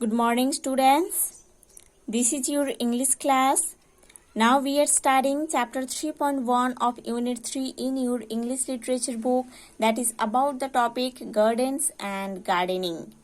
Good morning, students. This is your English class. Now we are studying chapter 3.1 of unit 3 in your English literature book, that is about the topic gardens and gardening.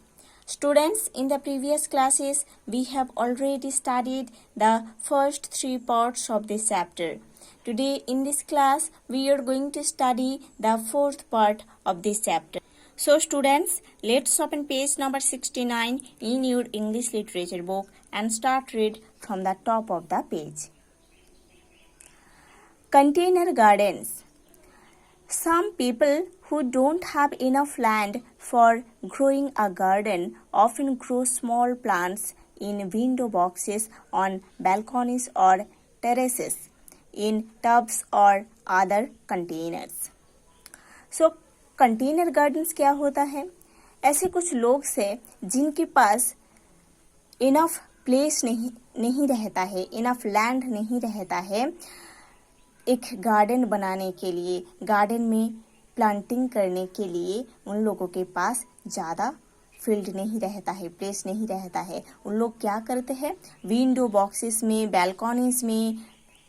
Students, in the previous classes we have already studied the first 3 parts of this chapter. Today in this class we are going to study the fourth part of this chapter. So students, let's open page number 69 in your English literature book and start read from the top of the page. Container gardens. Some people who don't have enough land for growing a garden often grow small plants in window boxes, on balconies or terraces, in tubs or other containers. So container gardens क्या होता है? ऐसे कुछ लोग से जिनके पास enough place नहीं रहता है, इनफ लैंड नहीं रहता है एक गार्डन बनाने के लिए, गार्डन में प्लांटिंग करने के लिए उन लोगों के पास ज़्यादा फील्ड नहीं रहता है, प्लेस नहीं रहता है. उन लोग क्या करते हैं? विंडो बॉक्सेस में, बैल्कनीज में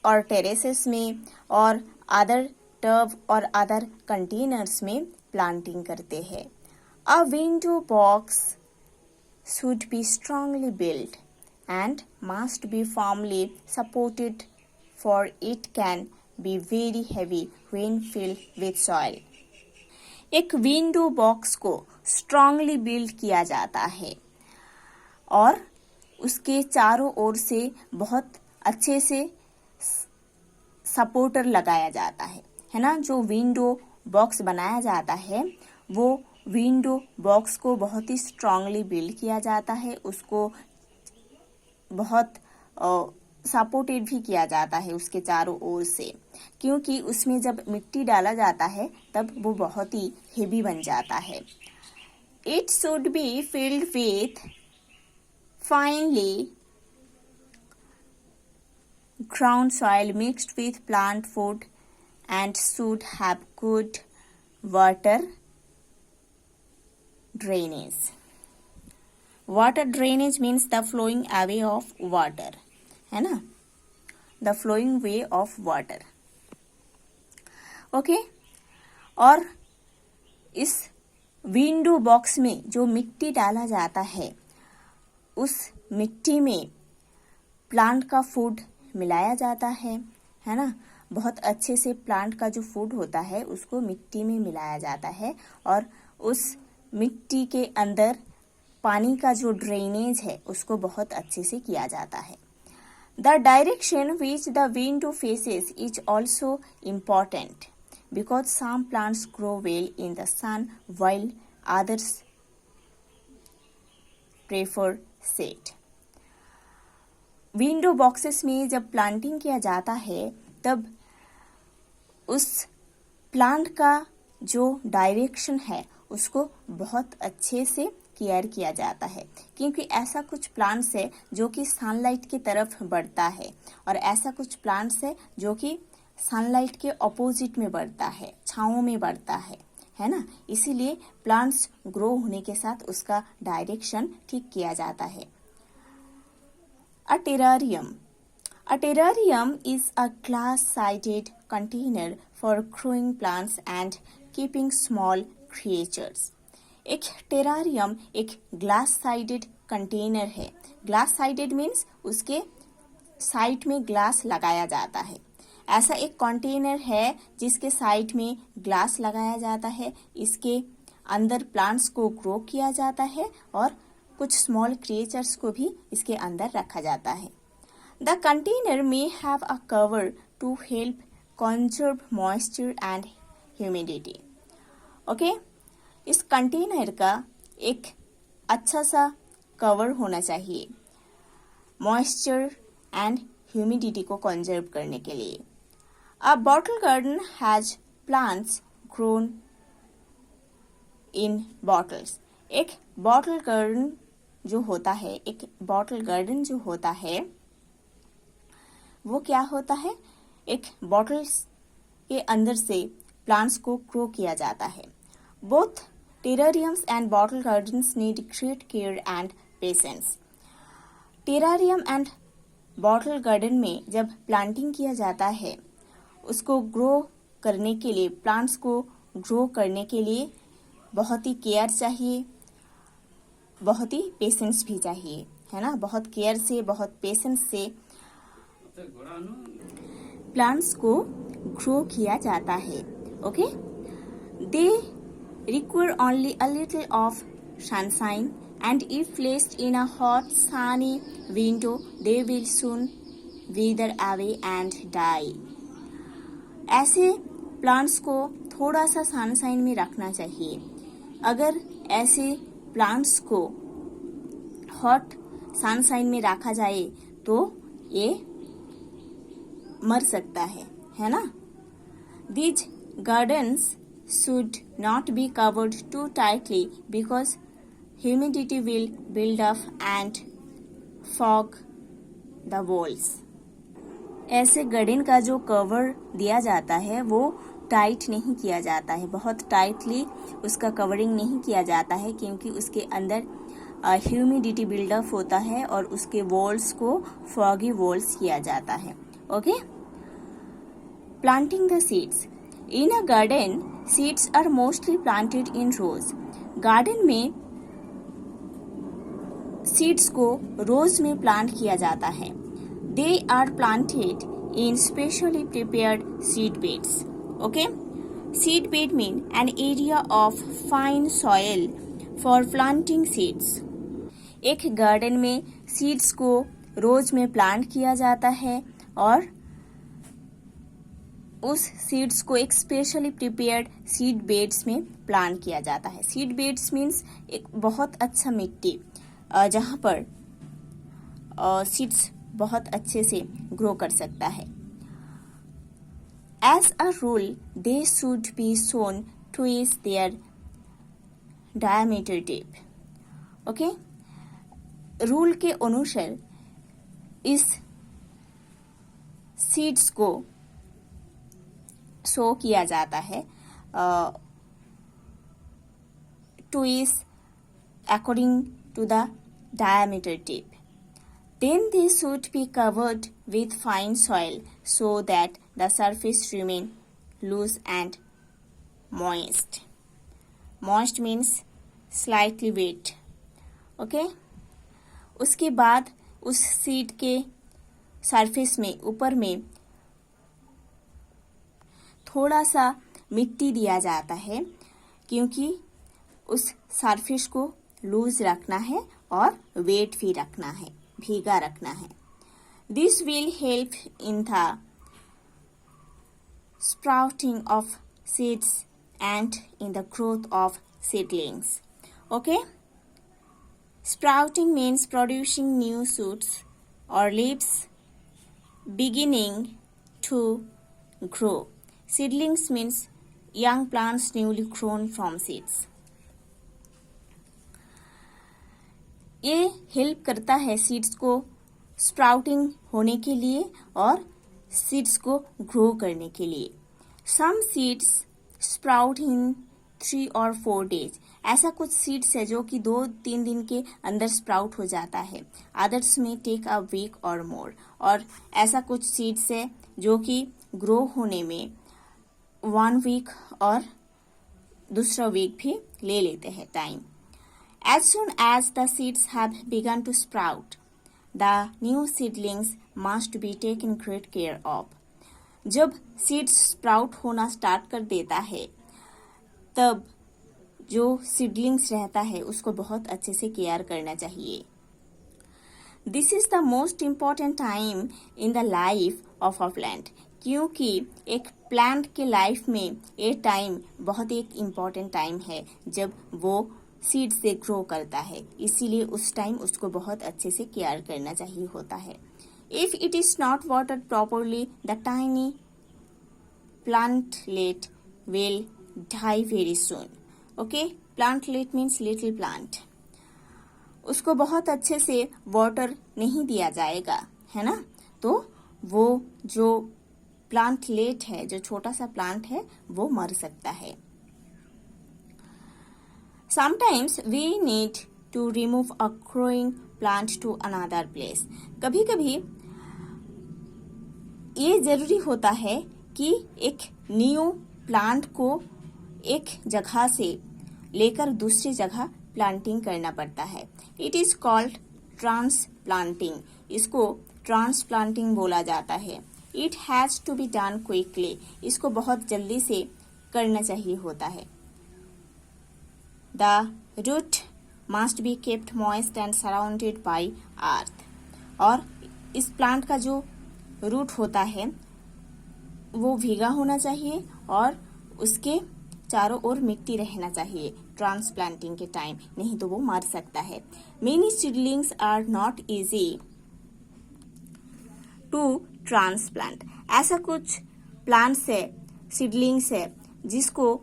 और टेरेसेस में और अदर टब और अदर कंटेनर्स में प्लांटिंग करते हैं. अ window box should be strongly built and must be firmly supported, for it can be very heavy when filled with soil. एक विंडो बॉक्स को स्ट्रांगली बिल्ड किया जाता है और उसके चारों ओर से बहुत अच्छे से सपोर्टर लगाया जाता है ना. जो विंडो बॉक्स बनाया जाता है वो विंडो बॉक्स को बहुत ही स्ट्रांगली बिल्ड किया जाता है, उसको बहुत सपोर्टेड भी किया जाता है उसके चारों ओर से, क्योंकि उसमें जब मिट्टी डाला जाता है तब वो बहुत ही हेवी बन जाता है. It should be filled with finally ground soil mixed with plant food and should have good water drainage. Water drainage means the flowing away of water, है ना, the flowing way of water. Okay और इस window box में जो मिट्टी डाला जाता है उस मिट्टी में प्लांट का फूड मिलाया जाता है ना. बहुत अच्छे से प्लांट का जो फूड होता है उसको मिट्टी में मिलाया जाता है और उस मिट्टी के अंदर पानी का जो ड्रेनेज है उसको बहुत अच्छे से किया जाता है. The direction which the window faces is also important because some plants grow well in the sun while others prefer shade. Window boxes में जब प्लांटिंग किया जाता है तब उस प्लांट का जो डायरेक्शन है उसको बहुत अच्छे से केयर किया जाता है, क्योंकि ऐसा कुछ प्लांट्स है जो कि सनलाइट की तरफ बढ़ता है और ऐसा कुछ प्लांट्स है जो कि सनलाइट के ऑपोजिट में बढ़ता है, छांव में बढ़ता है ना. इसीलिए प्लांट्स ग्रो होने के साथ उसका डायरेक्शन ठीक किया जाता है. A terrarium. A terrarium is a glass-sided container for growing plants and keeping small creatures. एक टेरारियम एक ग्लास साइडेड कंटेनर है. ग्लास साइडेड मीन्स उसके साइड में ग्लास लगाया जाता है. ऐसा एक कंटेनर है जिसके साइड में ग्लास लगाया जाता है. इसके अंदर प्लांट्स को ग्रो किया जाता है और कुछ स्मॉल क्रिएचर्स को भी इसके अंदर रखा जाता है. The container may have a cover to help conserve moisture and humidity. Okay, इस कंटेनर का एक अच्छा सा कवर होना चाहिए मॉइस्चर एंड ह्यूमिडिटी को कंजर्व करने के लिए. A bottle garden has plants grown in bottles. एक बॉटल गार्डन जो होता है, एक बॉटल गार्डन जो होता है वो क्या होता है? एक बॉटल्स के अंदर से प्लांट्स को ग्रो किया जाता है. Both terrariums and bottle gardens need great care and patience. Terrarium and bottle garden में जब प्लांटिंग किया जाता है, उसको ग्रो करने के लिए, प्लांट्स को ग्रो करने के लिए बहुत ही केयर चाहिए, बहुत ही पेशेंस भी चाहिए, है ना। बहुत केयर से, बहुत पेशेंस से प्लांट्स को ग्रो किया जाता है। Okay, they require only a little of sunshine and if placed in a hot sunny window they will soon wither away and die। ऐसे प्लांट्स को थोड़ा सा सनशाइन में रखना चाहिए। अगर ऐसे प्लांट्स को हॉट सनशाइन में रखा जाए तो ये मर सकता है ना। These gardens should not be covered too tightly because humidity will build up and fog the walls। ऐसे गार्डन का जो कवर दिया जाता है वो टाइट नहीं किया जाता है, बहुत टाइटली उसका कवरिंग नहीं किया जाता है, क्योंकि उसके अंदर ह्यूमिडिटी बिल्डअप होता है और उसके वॉल्स को फॉगी वॉल्स किया जाता है। Okay, planting the seeds in a garden, seeds are mostly planted in rows. Garden में सीड्स को रोज में प्लांट किया जाता है। They are planted in specially prepared seed beds. Okay, seed bed mean an area of fine soil for planting seeds. एक garden में seeds को rows में प्लांट किया जाता है और उस सीड्स को एक स्पेशली प्रिपेयर्ड सीड बेड्स में प्लांट किया जाता है। सीड बेड्स मीन्स एक बहुत अच्छा मिट्टी जहां पर सीड्स बहुत अच्छे से ग्रो कर सकता है। As a rule they should be sown twice their diameter deep. Okay, rule के अनुसार इस सीड्स को सो किया जाता है twice according to the diameter tip. Then they should be covered with fine soil so that the surface remain loose and moist. Moist means slightly wet. Okay? उसके बाद उस सीड के सरफेस में, ऊपर में थोड़ा सा मिट्टी दिया जाता है, क्योंकि उस सरफेस को लूज रखना है और वेट भी रखना है, भीगा रखना है। This will help in the sprouting of seeds and in the growth of seedlings. Okay, sprouting means producing new shoots or leaves beginning to grow. Seedlings means young plants newly grown from seeds. ये help करता है seeds को sprouting होने के लिए और seeds को grow करने के लिए। Some seeds sprout in 3 or 4 days। ऐसा कुछ सीड्स है जो कि 2-3 दिन के अंदर स्प्राउट हो जाता है। अदर्स में टेक अ वीक और मोर। और ऐसा कुछ सीड्स है जो कि ग्रो होने में 1 week और दूसरा वीक भी ले लेते हैं time. As soon as the seeds have begun to sprout, the new seedlings must be taken great care of. जब सीड्स स्प्राउट होना स्टार्ट कर देता है, तब जो सीडलिंग्स रहता है उसको बहुत अच्छे से केयर करना चाहिए। This is the most important time in the life of a plant, क्योंकि एक प्लांट के लाइफ में ये टाइम बहुत एक इम्पॉर्टेंट टाइम है जब वो सीड से ग्रो करता है, इसीलिए उस टाइम उसको बहुत अच्छे से केयर करना चाहिए होता है। If it is not watered properly the tiny plantlet will die very soon. Okay, plantlet means little plant. उसको बहुत अच्छे से वाटर नहीं दिया जाएगा, है ना, तो वो जो प्लांटलेट है, जो छोटा सा प्लांट है, वो मर सकता है। Sometimes we need to remove a growing plant to another place. कभी कभी ये जरूरी होता है कि एक न्यू प्लांट को एक जगह से लेकर दूसरी जगह प्लांटिंग करना पड़ता है. It is called transplanting. इसको ट्रांसप्लांटिंग बोला जाता है. It has to be done quickly. इसको बहुत जल्दी से करना चाहिए होता है. The root must be kept moist and surrounded by earth. और इस प्लांट का जो रूट होता है वो भीगा होना चाहिए और उसके चारों ओर मिट्टी रहना चाहिए ट्रांसप्लांटिंग के टाइम, नहीं तो वो मर सकता है. Many seedlings are not easy to transplant. ऐसा कुछ प्लांट्स है, सीडलिंग्स है जिसको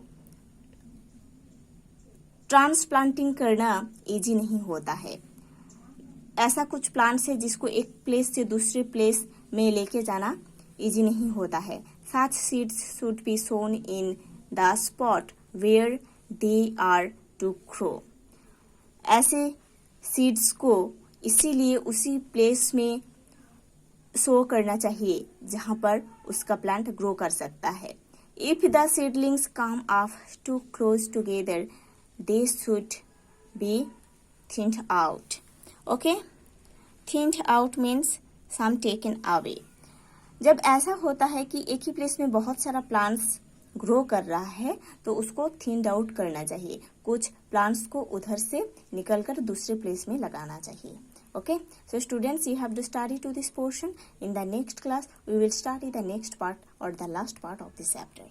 ट्रांसप्लांटिंग करना इजी नहीं होता है. ऐसा कुछ प्लांट्स है जिसको एक प्लेस से दूसरे प्लेस में लेके जाना इजी नहीं होता है. Such seeds should be sown in the spot where they are to grow. ऐसे सीड्स को इसीलिए उसी प्लेस में सो करना चाहिए जहां पर उसका प्लांट ग्रो कर सकता है. If the seedlings come up too close together, they should be thinned out. Okay? Thinned out means some taken away. जब ऐसा होता है कि एक ही प्लेस में बहुत सारा प्लांट्स ग्रो कर रहा है तो उसको थिन्ड आउट करना चाहिए. कुछ प्लांट्स को उधर से निकलकर दूसरे प्लेस में लगाना चाहिए. Okay, so students, you have to study to this portion. In the next class, we will study the next part or the last part of this chapter.